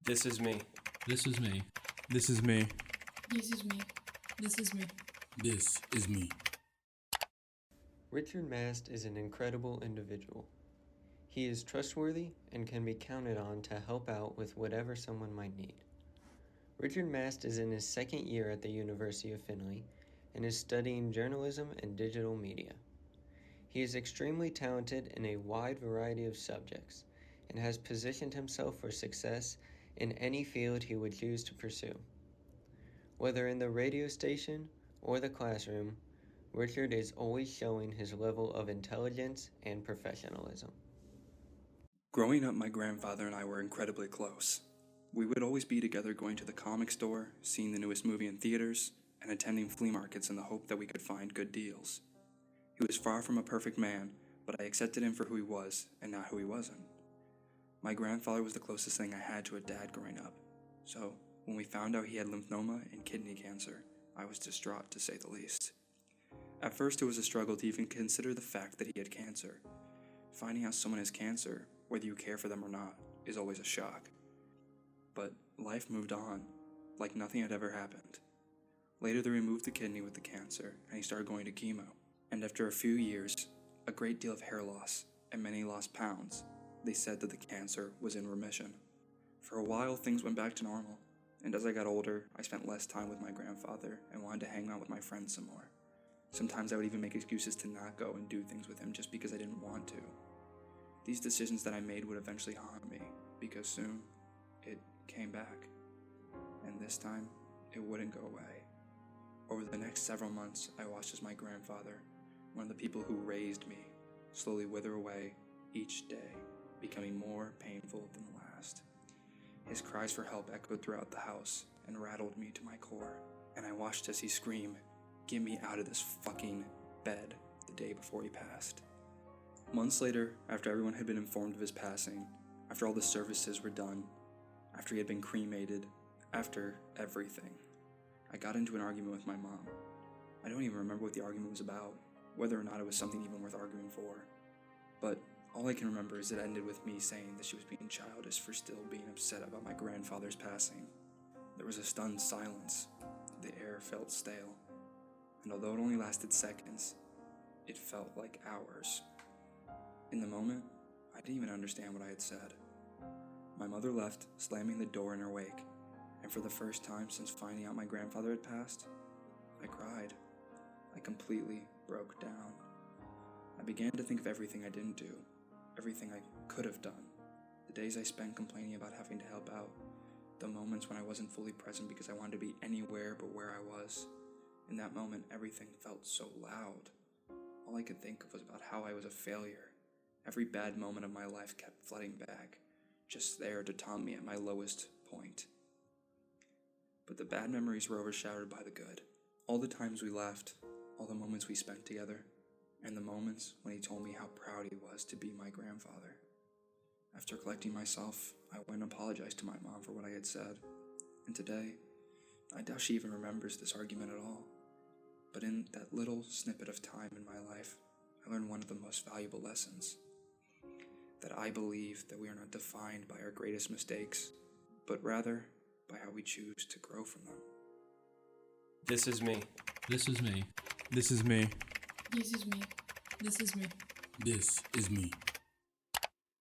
This is me. This is me. This is me. This is me. This is me. This is me. Richard Mast is an incredible individual. He is trustworthy and can be counted on to help out with whatever someone might need. Richard Mast is in his second year at the University of Findlay and is studying journalism and digital media. He is extremely talented in a wide variety of subjects and has positioned himself for success in any field he would choose to pursue. Whether in the radio station or the classroom, Richard is always showing his level of intelligence and professionalism. Growing up, my grandfather and I were incredibly close. We would always be together going to the comic store, seeing the newest movie in theaters, and attending flea markets in the hope that we could find good deals. He was far from a perfect man, but I accepted him for who he was and not who he wasn't. My grandfather was the closest thing I had to a dad growing up, so when we found out he had lymphoma and kidney cancer, I was distraught to say the least. At first, it was a struggle to even consider the fact that he had cancer. Finding out someone has cancer, whether you care for them or not, is always a shock. But life moved on, like nothing had ever happened. Later, they removed the kidney with the cancer, and he started going to chemo. And after a few years, a great deal of hair loss, and many lost pounds, they said that the cancer was in remission. For a while, things went back to normal, and as I got older, I spent less time with my grandfather and wanted to hang out with my friends some more. Sometimes I would even make excuses to not go and do things with him just because I didn't want to. These decisions that I made would eventually haunt me, because soon, it came back. And this time, it wouldn't go away. Over the next several months, I watched as my grandfather, one of the people who raised me, slowly wither away each day, becoming more painful than the last. His cries for help echoed throughout the house and rattled me to my core, and I watched as he screamed, "Get me out of this fucking bed," the day before he passed. Months later, after everyone had been informed of his passing, after all the services were done, after he had been cremated, after everything, I got into an argument with my mom. I don't even remember what the argument was about, whether or not it was something even worth arguing for. But all I can remember is it ended with me saying that she was being childish for still being upset about my grandfather's passing. There was a stunned silence. The air felt stale. And although it only lasted seconds, it felt like hours. In the moment, I didn't even understand what I had said. My mother left, slamming the door in her wake, and for the first time since finding out my grandfather had passed, I cried. I completely broke down. I began to think of everything I didn't do, everything I could have done, the days I spent complaining about having to help out, the moments when I wasn't fully present because I wanted to be anywhere but where I was. In that moment, everything felt so loud. All I could think of was about how I was a failure. Every bad moment of my life kept flooding back, just there to taunt me at my lowest point. But the bad memories were overshadowed by the good. All the times we laughed, all the moments we spent together, and the moments when he told me how proud he was to be my grandfather. After collecting myself, I went and apologized to my mom for what I had said, and today, I doubt she even remembers this argument at all. But in that little snippet of time in my life, I learned one of the most valuable lessons. That I believe that we are not defined by our greatest mistakes, but rather by how we choose to grow from them. This is me. This is me. This is me. This is me. This is me. This is me.